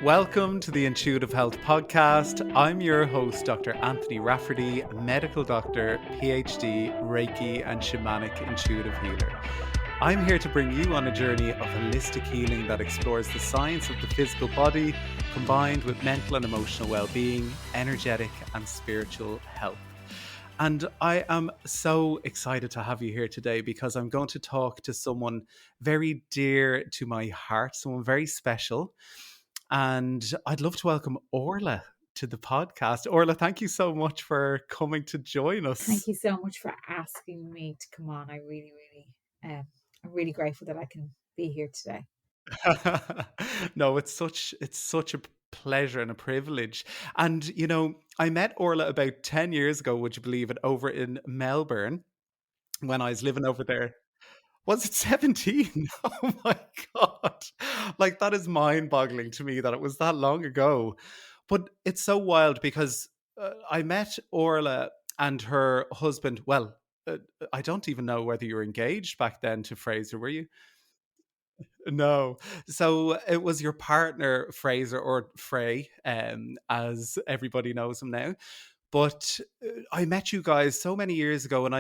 Welcome to the Intuitive Health Podcast. I'm your host, Dr. Anthony Rafferty, medical doctor, PhD, Reiki, and shamanic intuitive healer. I'm here to bring you on a journey of holistic healing that explores the science of the physical body combined with mental and emotional well-being, energetic and spiritual health. And I am so excited to have you here today because I'm going to talk to someone very dear to my heart, someone very special. And I'd love to welcome Orlagh to the podcast. Orlagh, thank you so much for coming to join Thank us. you so much for asking me to come on. I'm really grateful that I can be here today. No, it's such a pleasure and a privilege. And I met Orlagh about 10 years ago, would you believe it, over in Melbourne when I was living over there. Was it 17? Oh my God. Like, that is mind boggling to me that it was that long ago. But it's so wild because I met Orla and her husband. Well, I don't even know whether you were engaged back then to Fraser, were you? No. So it was your partner, Fraser, or Frey, as everybody knows him now. But I met you guys so many years ago, and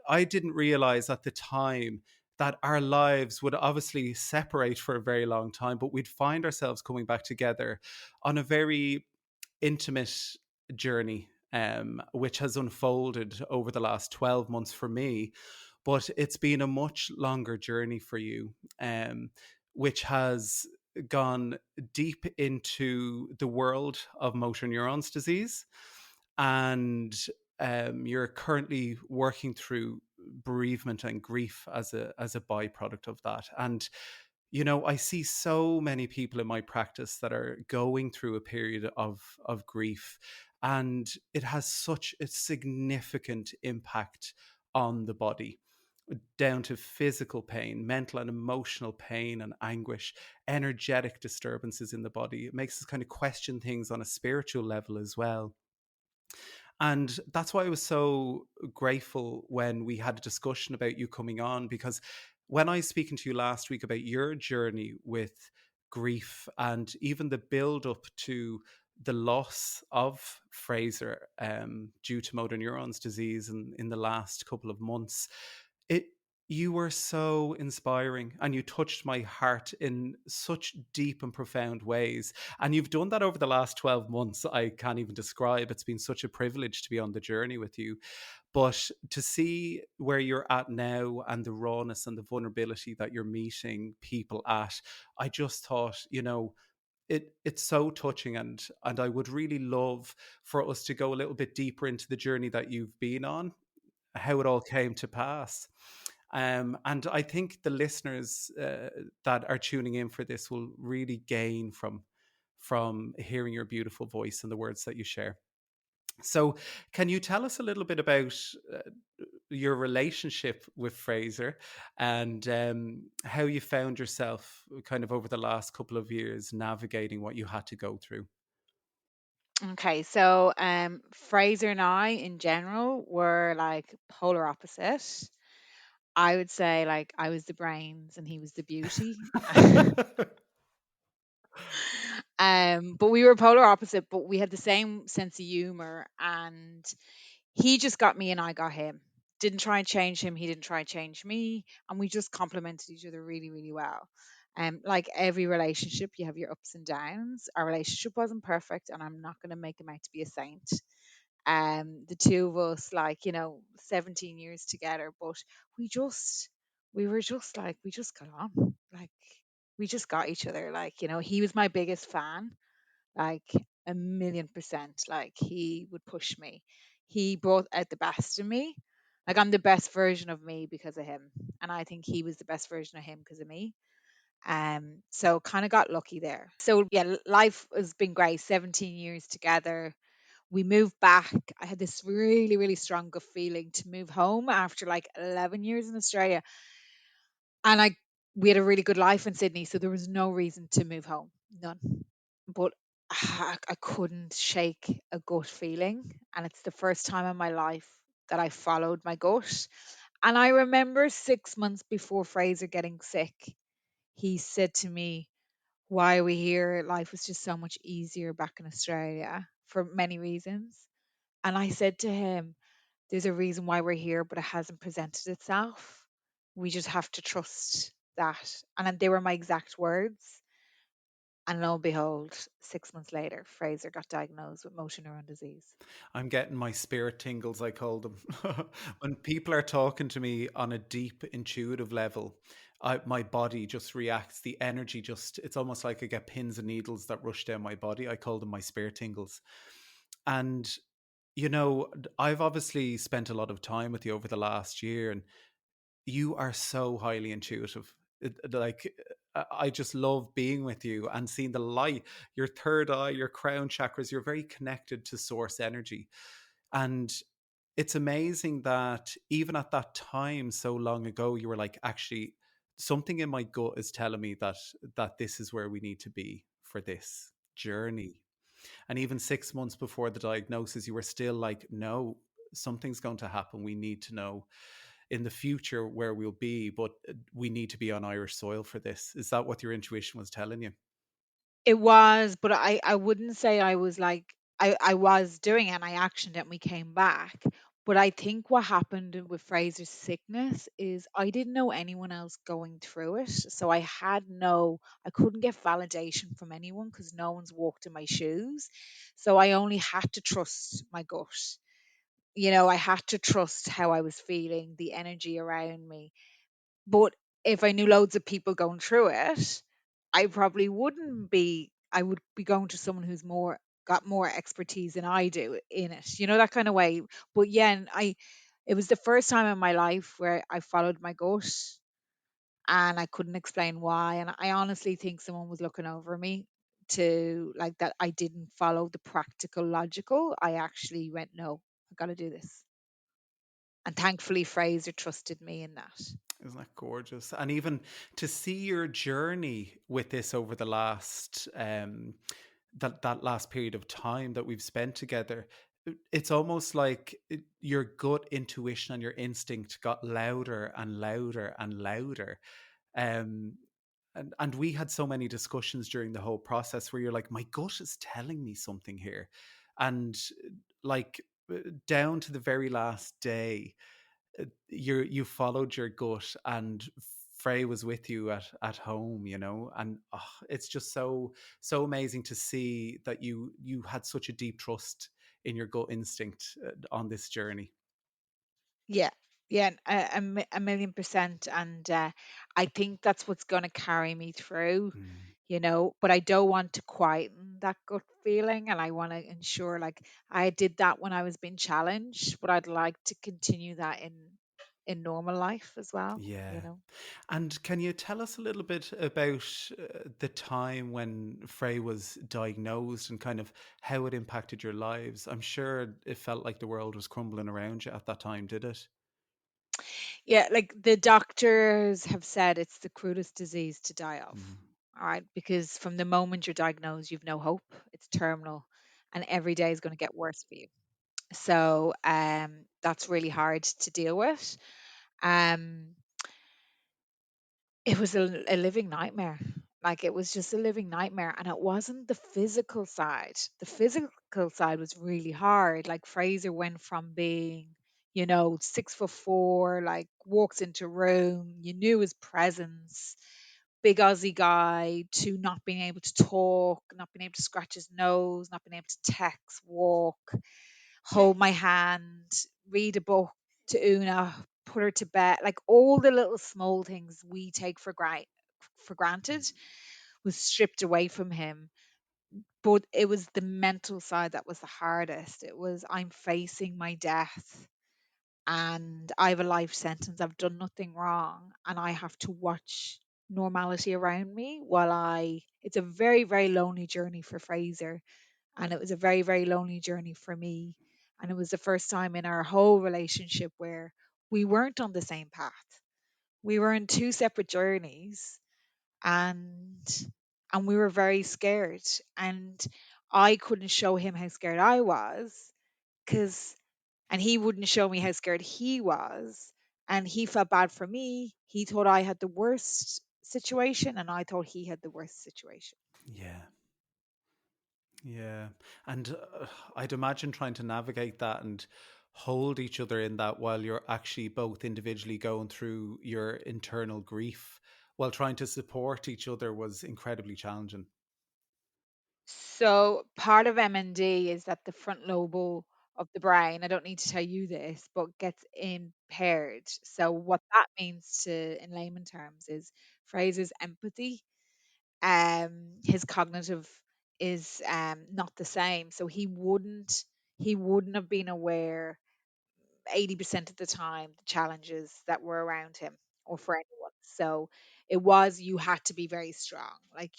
I didn't realize at the time that our lives would obviously separate for a very long time, but we'd find ourselves coming back together on a very intimate journey, which has unfolded over the last 12 months for me. But it's been a much longer journey for you, which has gone deep into the world of motor neurons disease. And you're currently working through bereavement and grief as a byproduct of that. And I see so many people in my practice that are going through a period of grief, and it has such a significant impact on the body, down to physical pain, mental and emotional pain and anguish, energetic disturbances in the body. It makes us kind of question things on a spiritual level as well. And that's why I was so grateful when we had a discussion about you coming on, because when I was speaking to you last week about your journey with grief and even the build up to the loss of Fraser, due to motor neurons disease in the last couple of months, it you were so inspiring and you touched my heart in such deep and profound ways. And you've done that over the last 12 months. I can't even describe. It's been such a privilege to be on the journey with you. But to see where you're at now and the rawness and the vulnerability that you're meeting people at, I just thought, it's so touching, and I would really love for us to go a little bit deeper into the journey that you've been on, how it all came to pass. And I think the listeners that are tuning in for this will really gain from hearing your beautiful voice and the words that you share. So, can you tell us a little bit about uh, your relationship with Fraser, and how you found yourself kind of over the last couple of years navigating what you had to go through? Okay, so Fraser and I in general were like polar opposite. I would say like I was the brains and he was the beauty. But we were polar opposite, but we had the same sense of humor, and he just got me and I got him. Didn't try and change him, he didn't try and change me, and we just complemented each other really, really well. Like every relationship, you have your ups and downs. Our relationship wasn't perfect, and I'm not going to make him out to be a saint. The two of us, like 17 years together, but we just, we were just like, we just got on, like we just got each other. Like he was my biggest fan, like a million percent. Like he would push me. He brought out the best in me. Like I'm the best version of me because of him, and I think he was the best version of him because of me. So kind of got lucky there. So yeah, life has been great. 17 years together. We moved back. I had this really, really strong gut feeling to move home after like 11 years in Australia, and we had a really good life in Sydney, so there was no reason to move home, none. But I couldn't shake a gut feeling, and it's the first time in my life that I followed my gut. And I remember 6 months before Fraser getting sick, he said to me, why are we here? Life was just so much easier back in Australia for many reasons. And I said to him, there's a reason why we're here, but it hasn't presented itself. We just have to trust that. And then they were my exact words. And lo and behold, 6 months later, Fraser got diagnosed with motor neurone disease. I'm getting my spirit tingles, I call them. When people are talking to me on a deep intuitive level, my body just reacts. The energy just, it's almost like I get pins and needles that rush down my body. I call them my spirit tingles. And, I've obviously spent a lot of time with you over the last year, and you are so highly intuitive. Like, I just love being with you and seeing the light, your third eye, your crown chakras. You're very connected to source energy. And it's amazing that even at that time so long ago, you were like, actually, something in my gut is telling me that this is where we need to be for this journey. And even 6 months before the diagnosis, you were still like, no, something's going to happen. We need to know in the future where we'll be, but we need to be on Irish soil for this. Is that what your intuition was telling you? It was, but I wouldn't say I was like, I was doing it and I actioned it and we came back. But I think what happened with Fraser's sickness is I didn't know anyone else going through it. So I couldn't get validation from anyone because no one's walked in my shoes. So I only had to trust my gut. I had to trust how I was feeling, the energy around me. But if I knew loads of people going through it, I probably wouldn't be. I would be going to someone who's more got more expertise than I do in it. That kind of way. But yeah, and it was the first time in my life where I followed my gut and I couldn't explain why. And I honestly think someone was looking over me to like that I didn't follow the practical logical. I actually went, no, I got to do this. And thankfully Fraser trusted me in that. Isn't that gorgeous? And even to see your journey with this over the last that last period of time that we've spent together, it's almost like your gut intuition and your instinct got louder and louder and louder. Um, and we had so many discussions during the whole process where you're like, my gut is telling me something here, and like down to the very last day, you followed your gut, and Frey was with you at home, and it's just so amazing to see that you had such a deep trust in your gut instinct on this journey. Yeah, yeah, a million percent. And I think that's what's going to carry me through, Mm. but I don't want to quieten that gut feeling. And I want to ensure, like, I did that when I was being challenged, but I'd like to continue that in normal life as well, you Yeah. know. And can you tell us a little bit about the time when Frey was diagnosed and kind of how it impacted your lives? I'm sure it felt like the world was crumbling around you at that time, did it? Yeah, like the doctors have said it's the crudest disease to die of. Mm. All right, because from the moment you're diagnosed, you've no hope. It's terminal, and every day is going to get worse for you. So that's really hard to deal with. Um, it was a living nightmare. Like it was just a living nightmare, and it wasn't the physical side. The physical side was really hard. Like Fraser went from being, 6'4", like walks into a room, you knew his presence, big Aussie guy, to not being able to talk, not being able to scratch his nose, not being able to text, walk, hold my hand, read a book to Una, put her to bed, like all the little small things we take for granted was stripped away from him. But it was the mental side that was the hardest. It was, I'm facing my death and I have a life sentence. I've done nothing wrong and I have to watch normality around me it's a very, very lonely journey for Fraser, and it was a very, very lonely journey for me. And it was the first time in our whole relationship where we weren't on the same path. We were in two separate journeys, and we were very scared. And I couldn't show him how scared I was, because and he wouldn't show me how scared he was. And he felt bad for me. He thought I had the worst situation, and I thought he had the worst situation. Yeah. Yeah. And I'd imagine trying to navigate that and hold each other in that while you're actually both individually going through your internal grief while trying to support each other was incredibly challenging. So part of MND is that the front lobe of the brain, I don't need to tell you this, but gets impaired. So what that means to, in layman terms, is Fraser's empathy, his cognitive is not the same. So he wouldn't have been aware 80% of the time the challenges that were around him or for anyone. So it was, you had to be very strong. Like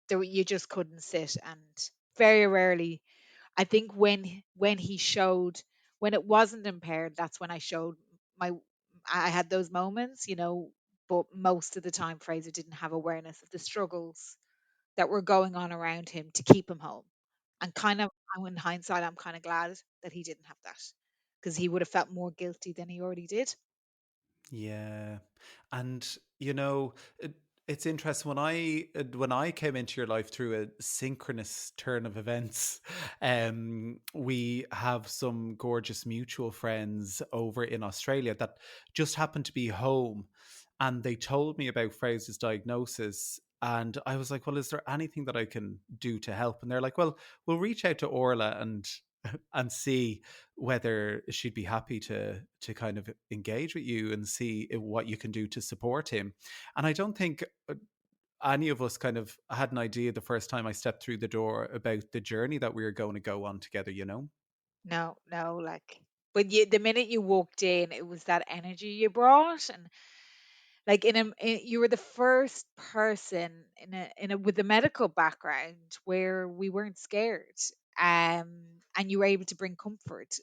you just couldn't sit, and very rarely, I think when he showed, when it wasn't impaired, that's when I showed my, I had those moments, but most of the time Fraser didn't have awareness of the struggles that were going on around him to keep him home. And kind of, in hindsight, I'm kind of glad that he didn't have that, because he would have felt more guilty than he already did. Yeah. And it's interesting when I came into your life through a synchronous turn of events. We have some gorgeous mutual friends over in Australia that just happened to be home, and they told me about Fraser's diagnosis. And I was like, "Well, is there anything that I can do to help?" And they're like, "Well, we'll reach out to Orla and and see whether she'd be happy to kind of engage with you and see what you can do to support him." And I don't think any of us kind of had an idea the first time I stepped through the door about the journey that we were going to go on together, you know? No, no, like, but the minute you walked in, it was that energy you brought, and like you were the first person in a with a medical background where we weren't scared, and you were able to bring comfort,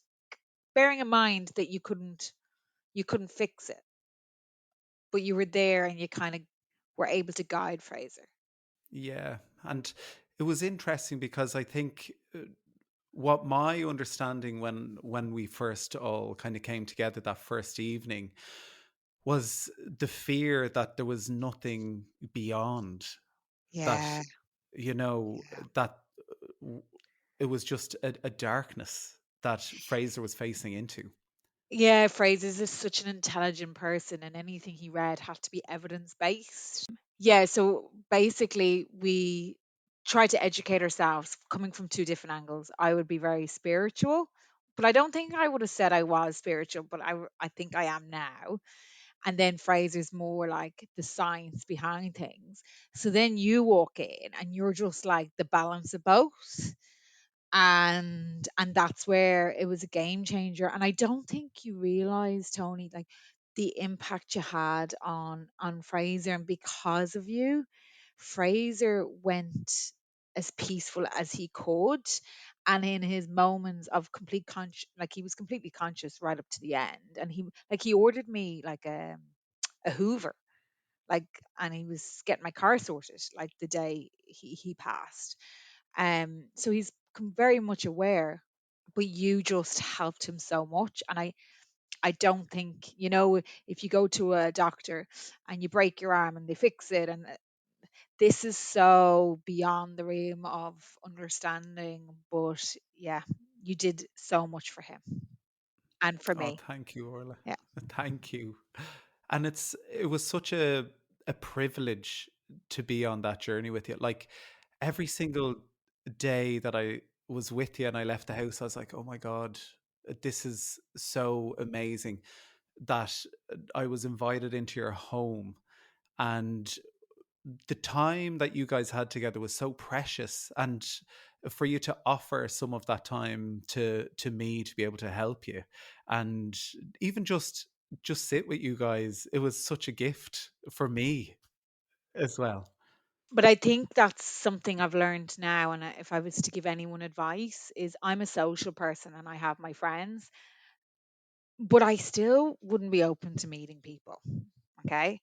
bearing in mind that you couldn't fix it, but you were there and you kind of were able to guide Fraser. Yeah. And it was interesting because I think what my understanding when we first all kind of came together that first evening was the fear that there was nothing beyond that, Yeah. you know, that w- it was just a darkness that Fraser was facing into. Yeah, Fraser's is such an intelligent person, and anything he read had to be evidence based. Yeah, so basically, we try to educate ourselves coming from two different angles. I would be very spiritual, but I don't think I would have said I was spiritual, but I think I am now. And then Fraser's more like the science behind things. So then you walk in and you're just like the balance of both, and that's where it was a game changer. And I don't think you realize, Tony, like the impact you had on Fraser, and because of you, Fraser went as peaceful as he could, and in his moments of complete like he was completely conscious right up to the end. And he ordered me like a hoover, like, and he was getting my car sorted like the day he passed. So he's very much aware, but you just helped him so much. And I don't think, if you go to a doctor and you break your arm and they fix it, and this is so beyond the realm of understanding. But yeah, you did so much for him and for Oh, me. thank you, Orla. Yeah. Thank you. And it was such a privilege to be on that journey with you. Like every single day that I was with you and I left the house, I was like, "Oh my God, this is so amazing that I was invited into your home." And the time that you guys had together was so precious, and for you to offer some of that time to me to be able to help you and even just sit with you guys, it was such a gift for me as well. But I think that's something I've learned now. And if I was to give anyone advice, is I'm a social person and I have my friends, but I still wouldn't be open to meeting people. Okay.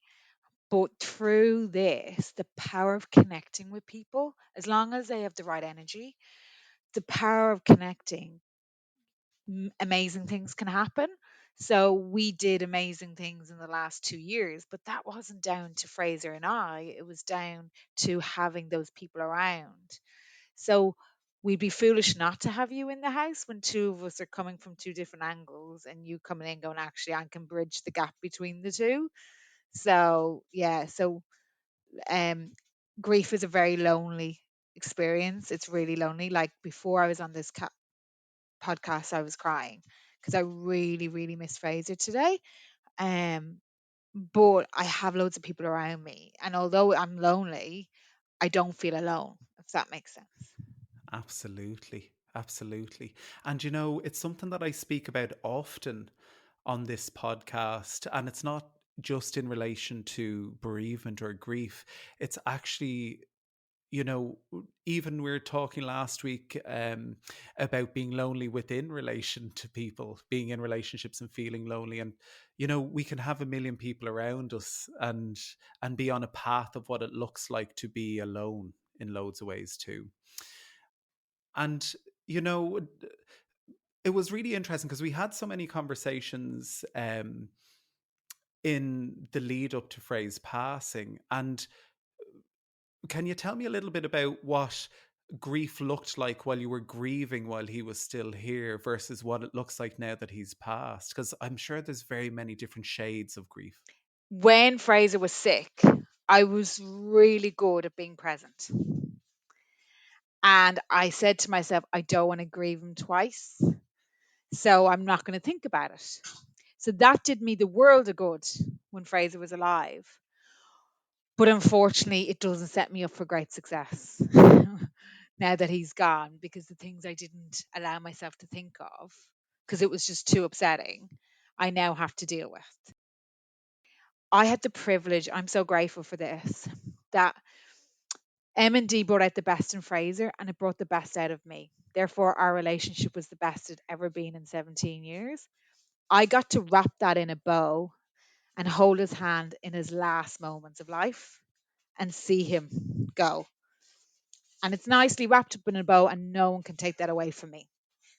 But through this, the power of connecting with people, as long as they have the right energy, the power of connecting, amazing things can happen. So we did amazing things in the last 2 years, but that wasn't down to Fraser and I. It was down to having those people around. So we'd be foolish not to have you in the house when two of us are coming from two different angles and you coming in going, actually, I can bridge the gap between the two. So yeah, so um grief is a very lonely experience. It's really lonely. Like before I was on this podcast, I was crying because I really, really miss Fraser today. Um, but I have loads of people around me, and although I'm lonely, I don't feel alone. If that makes sense. Absolutely. Absolutely. And it's something that I speak about often on this podcast. And it's not just in relation to bereavement or grief. It's actually, even we were talking last week about being lonely within relation to people, being in relationships and feeling lonely. And, we can have a million people around us and be on a path of what it looks like to be alone in loads of ways too. And, you know, it was really interesting because we had so many conversations in the lead up to Frey's passing. And can you tell me a little bit about what grief looked like while you were grieving while he was still here versus what it looks like now that he's passed? Because I'm sure there's very many different shades of grief. When Fraser was sick, I was really good at being present. And I said to myself, I don't want to grieve him twice. So I'm not going to think about it. So that did me the world of good when Fraser was alive. But unfortunately, it doesn't set me up for great success now that he's gone, because the things I didn't allow myself to think of, because it was just too upsetting, I now have to deal with. I had the privilege, I'm so grateful for this, that M&D brought out the best in Fraser and it brought the best out of me. Therefore, our relationship was the best it ever been in 17 years. I got to wrap that in a bow and hold his hand in his last moments of life and see him go. And it's nicely wrapped up in a bow, and no one can take that away from me.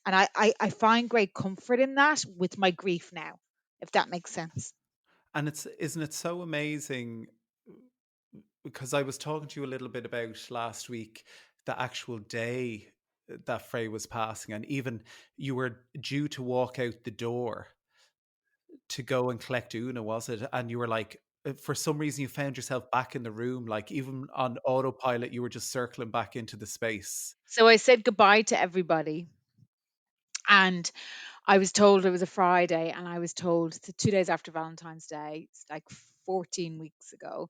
And I find great comfort in that with my grief now, if that makes sense. And isn't it so amazing? Because I was talking to you a little bit about last week, the actual day that Frey was passing, and even you were due to walk out the door to go and collect Una, was it? And you were like, for some reason, you found yourself back in the room, like even on autopilot, you were just circling back into the space. So I said goodbye to everybody. And I was told it was a Friday, and I was told 2 days after Valentine's Day, it's like 14 weeks ago.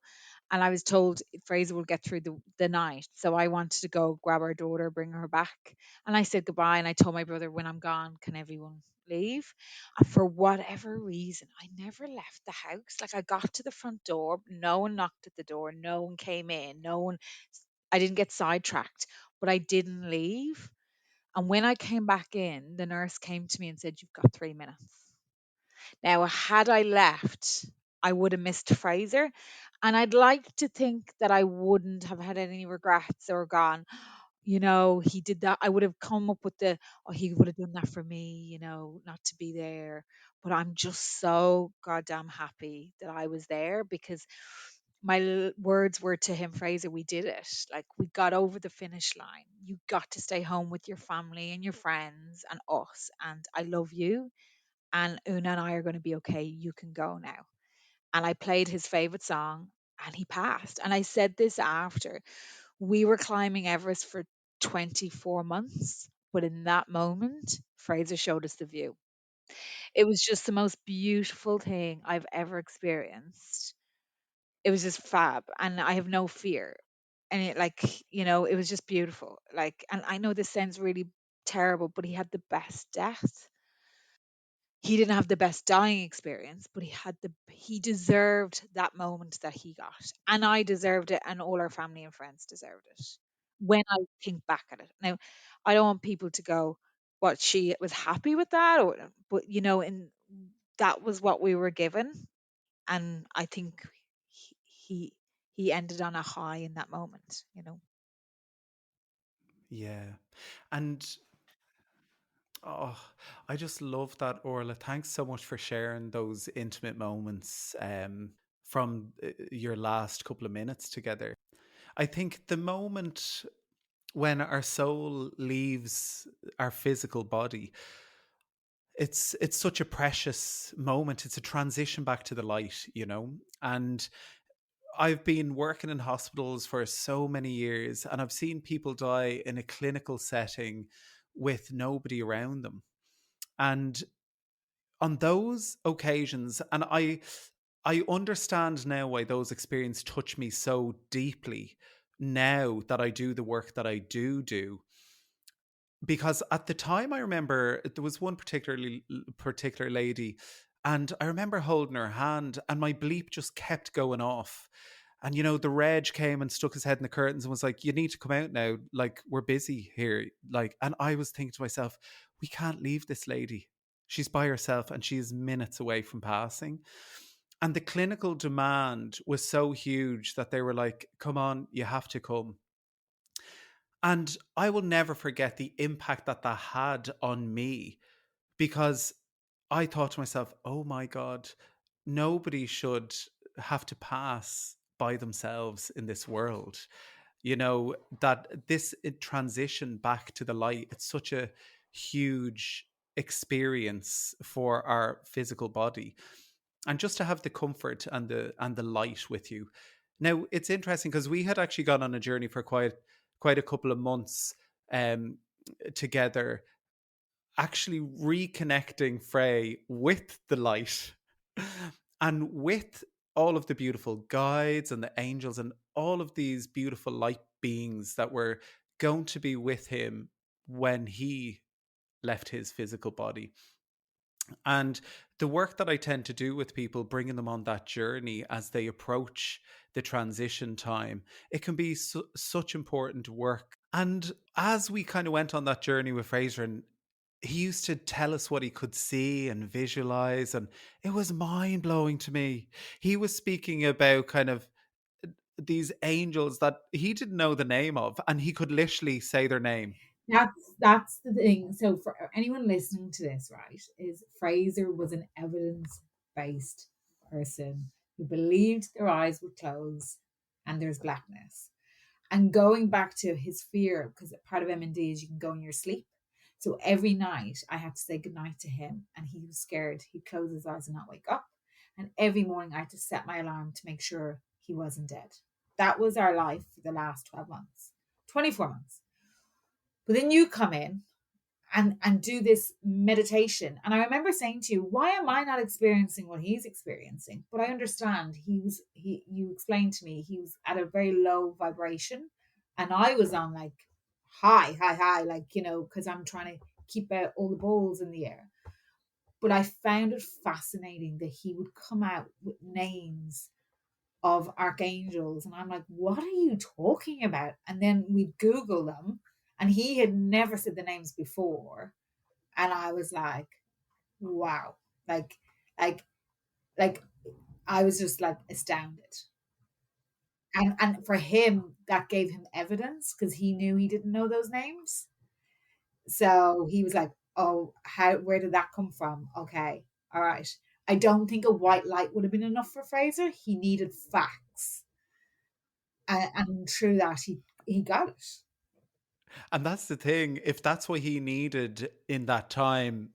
And I was told Fraser will get through the night. So I wanted to go grab our daughter, bring her back. And I said goodbye. And I told my brother, when I'm gone, can everyone leave? And for whatever reason, I never left the house. Like I got to the front door, no one knocked at the door, no one came in, no one, I didn't get sidetracked, but I didn't leave. And when I came back in, the nurse came to me and said, "You've got 3 minutes." Now, had I left, I would have missed Fraser. And I'd like to think that I wouldn't have had any regrets or gone, he did that. I would have come up with oh, he would have done that for me, not to be there. But I'm just so goddamn happy that I was there, because my words were to him, Fraser, we did it. Like, we got over the finish line. You got to stay home with your family and your friends and us. And I love you. And Una and I are going to be okay. You can go now. And I played his favorite song and he passed. And I said this after we were climbing Everest for 24 months. But in that moment, Fraser showed us the view. It was just the most beautiful thing I've ever experienced. It was just fab, and I have no fear. And it, like, it was just beautiful. Like, and I know this sounds really terrible, but he had the best death. He didn't have the best dying experience, but he deserved that moment that he got. And I deserved it, and all our family and friends deserved it. When I think back at it. Now, I don't want people to go, what, she was happy with that, or but and that was what we were given. And I think he he he ended on a high in that moment. Yeah. And Oh, I just love that, Orla. Thanks so much for sharing those intimate moments from your last couple of minutes together. I think the moment when our soul leaves our physical body, it's such a precious moment. It's a transition back to the light, you know. And I've been working in hospitals for so many years, and I've seen people die in a clinical setting with nobody around them. And on those occasions, and I understand now why those experiences touch me so deeply now that I do the work that I do, because at the time I remember there was one particular lady, and I remember holding her hand and my bleep just kept going off. And you know, the reg came and stuck his head in the curtains and was like, "You need to come out now, like we're busy here." Like, and I was thinking to myself, we can't leave this lady, she's by herself and she is minutes away from passing. And the clinical demand was so huge that they were like, "Come on, you have to come." And I will never forget the impact that that had on me, because I thought to myself, oh my God, nobody should have to pass by themselves in this world. You know, that this transition back to the light, it's such a huge experience for our physical body. And just to have the comfort and the light with you. Now, it's interesting because we had actually gone on a journey for quite a couple of months um, together, actually reconnecting Frey with the light and with all of the beautiful guides and the angels and all of these beautiful light beings that were going to be with him when he left his physical body. And the work that I tend to do with people, bringing them on that journey as they approach the transition time, it can be such important work. And as we kind of went on that journey with Fraser, and he used to tell us what he could see and visualize, and it was mind blowing to me. He was speaking about kind of these angels that he didn't know the name of, and he could literally say their name. That's the thing. So for anyone listening to this, right, is Fraser was an evidence based person who believed their eyes would close and there's blackness. And going back to his fear, because part of MND is you can go in your sleep. So every night I had to say goodnight to him, and he was scared. He'd close his eyes and not wake up. And every morning I had to set my alarm to make sure he wasn't dead. That was our life for the last 12 months, 24 months. But then you come in and do this meditation. And I remember saying to you, why am I not experiencing what he's experiencing? But I understand he you explained to me he was at a very low vibration and I was on like high, like, you know, because I'm trying to keep out all the balls in the air. But I found it fascinating that he would come out with names of archangels. And I'm like, what are you talking about? And then we Google them. And he had never said the names before. And I was like, wow. Like, like, like I was just like astounded. And for him, that gave him evidence because he knew he didn't know those names. So he was like, oh, where did that come from? Okay. All right. I don't think a white light would have been enough for Fraser. He needed facts. And through that, he got it. And that's the thing. If that's what he needed in that time,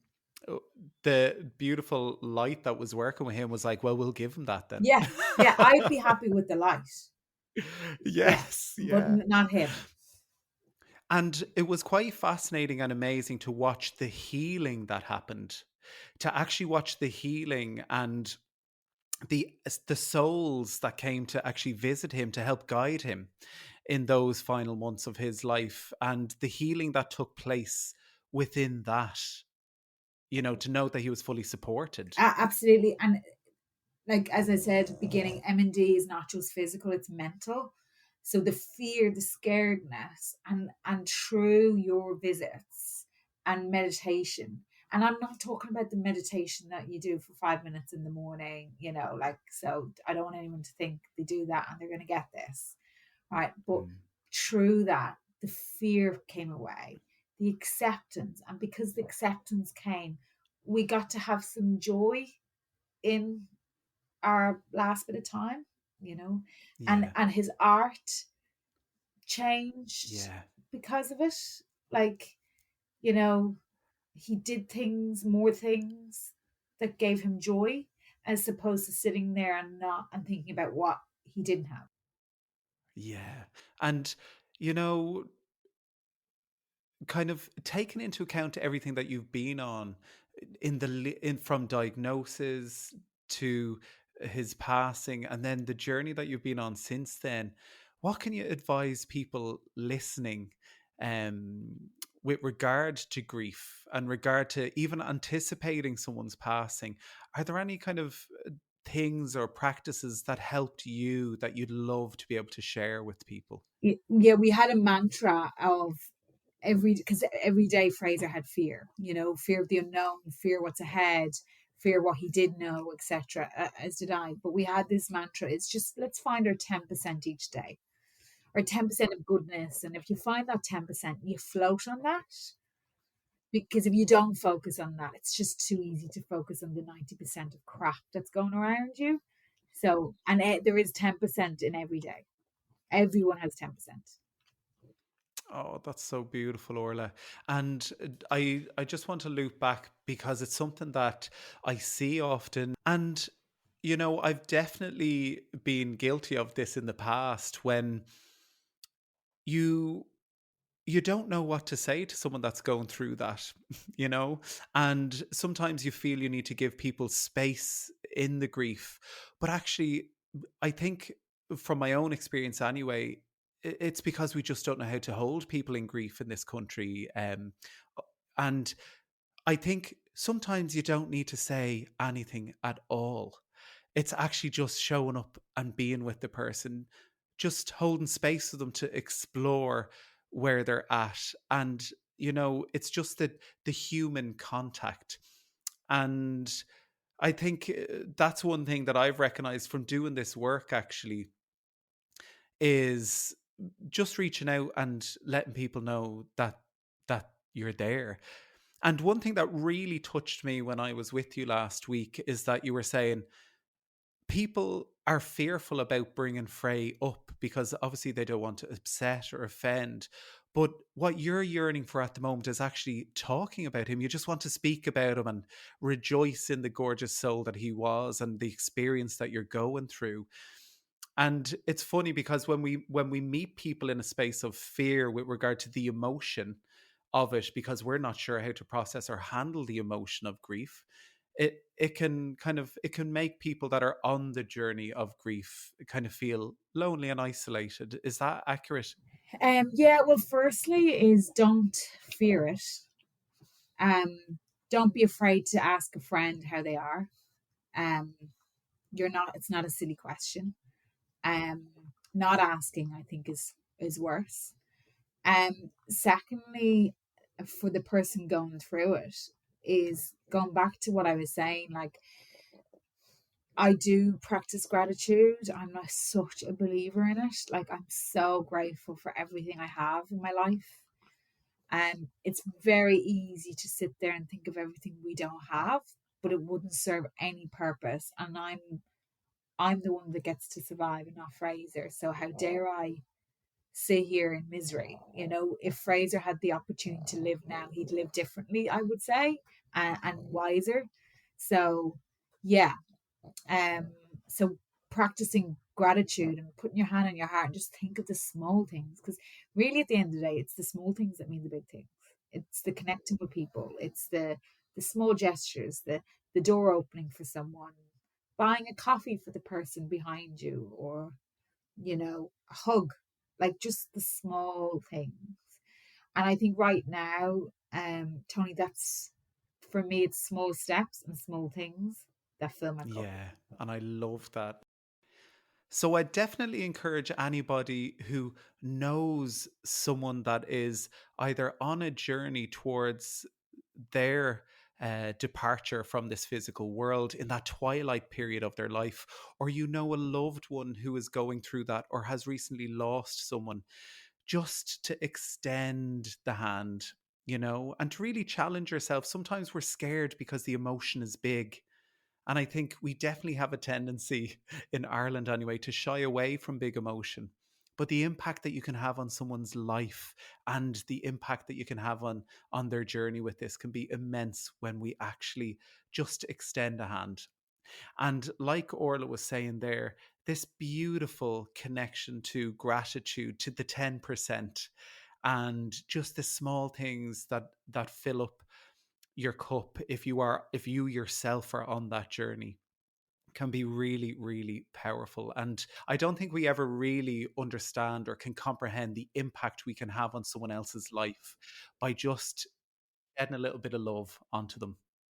uh, the beautiful light that was working with him was like, well, we'll give him that then. Yeah. Yeah. I'd be happy with the light. Yeah. Yes, But yeah. not him. And it was quite fascinating and amazing to watch the healing that happened, to actually watch the healing and the souls that came to actually visit him to help guide him in those final months of his life, and the healing that took place within that, you know, to know that he was fully supported. Absolutely. And like as I said at the beginning, MND is not just physical, it's mental. So the fear, the scaredness, and through your visits and meditation. And I'm not talking about the meditation that you do for 5 minutes in the morning, you know, like, so I don't want anyone to think they do that and they're going to get this, right? But Mm. through that, the fear came away. the acceptance. And because the acceptance came, we got to have some joy in our last bit of time, you know, Yeah. and his art changed Yeah. because of it. Like, you know, he did things, more things that gave him joy, as opposed to sitting there and not and thinking about what he didn't have. Yeah. And, you know, kind of taking into account everything that you've been on in from diagnosis to his passing and then the journey that you've been on since then, what can you advise people listening um with regard to grief and regard to even anticipating someone's passing? Are there any kind of things or practices that helped you that you'd love to be able to share with people? Yeah, we had a mantra of because every day Fraser had fear, you know, fear of the unknown, fear what's ahead, fear what he did know, etc. As did I. But we had this mantra: it's just let's find our 10% each day, or 10% of goodness, and if you find that 10%, you float on that. Because if you don't focus on that, it's just too easy to focus on the 90% of crap that's going around you. So, and there is 10% in every day. Everyone has 10%. Oh, that's so beautiful, Orla. And I just want to loop back because it's something that I see often. And, you know, I've definitely been guilty of this in the past when you you don't know what to say to someone that's going through that, you know? And sometimes you feel you need to give people space in the grief. But actually, I think from my own experience anyway, it's because we just don't know how to hold people in grief in this country. And I think sometimes you don't need to say anything at all. It's actually just showing up and being with the person, just holding space for them to explore where they're at. And, you know, it's just the human contact. And I think that's one thing that I've recognized from doing this work actually is just reaching out and letting people know that you're there. And one thing that really touched me when I was with you last week is that you were saying people are fearful about bringing Frey up because obviously they don't want to upset or offend. But what you're yearning for at the moment is actually talking about him. You just want to speak about him and rejoice in the gorgeous soul that he was and the experience that you're going through. And it's funny because when we meet people in a space of fear with regard to the emotion of it, because we're not sure how to process or handle the emotion of grief, it can make people that are on the journey of grief kind of feel lonely and isolated. Is that accurate? Yeah, well, firstly is don't fear it. Um, don't be afraid to ask a friend how they are. Um, it's not a silly question. Um, not asking, I think, is worse. Secondly, for the person going through it, is going back to what I was saying. Like, I do practice gratitude. I'm not such a believer in it. Like, I'm so grateful for everything I have in my life. And it's very easy to sit there and think of everything we don't have, but it wouldn't serve any purpose. And I'm the one that gets to survive and not Fraser. So how dare I sit here in misery? You know, if Fraser had the opportunity to live now, he'd live differently, I would say, and wiser. So yeah, um, so practicing gratitude and putting your hand on your heart and just think of the small things, because really at the end of the day, it's the small things that mean the big things. It's the connecting with people. It's the small gestures, the door opening for someone, buying a coffee for the person behind you, or a hug, like just the small things. And I think right now, Tony, that's for me, it's small steps and small things that fill my cup. Yeah, and I love that. So I definitely encourage anybody who knows someone that is either on a journey towards their departure from this physical world in that twilight period of their life, or you know a loved one who is going through that or has recently lost someone, just to extend the hand. and to really challenge yourself. Sometimes we're scared because the emotion is big. And I think we definitely have a tendency in Ireland anyway to shy away from big emotion. But the impact that you can have on someone's life and the impact that you can have on their journey with this can be immense when we actually just extend a hand. And like Orla was saying there, this beautiful connection to gratitude, to the 10%, and just the small things that fill up your cup if you yourself are on that journey, can be really, really powerful. And I don't think we ever really understand or can comprehend the impact we can have on someone else's life by just getting a little bit of love onto them.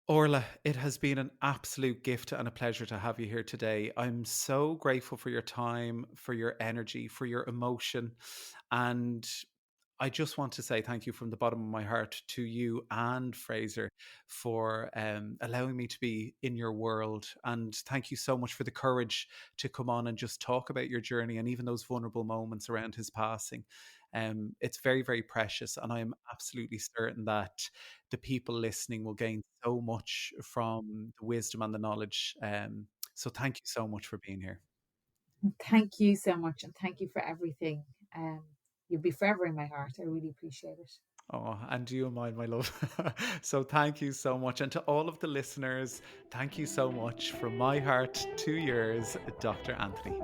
Orla, it has been an absolute gift and a pleasure to have you here today. I'm so grateful for your time, for your energy, for your emotion. And I just want to say thank you from the bottom of my heart to you and Fraser for allowing me to be in your world. And thank you so much for the courage to come on and just talk about your journey and even those vulnerable moments around his passing. It's very, very precious. And I'm absolutely certain that the people listening will gain so much from the wisdom and the knowledge. So thank you so much for being here. Thank you so much, and thank you for everything. Um, you'll be forever in my heart. I really appreciate it. Oh, and you and mine, my love. So thank you so much. And to all of the listeners, thank you so much from my heart to yours, Dr. Anthony.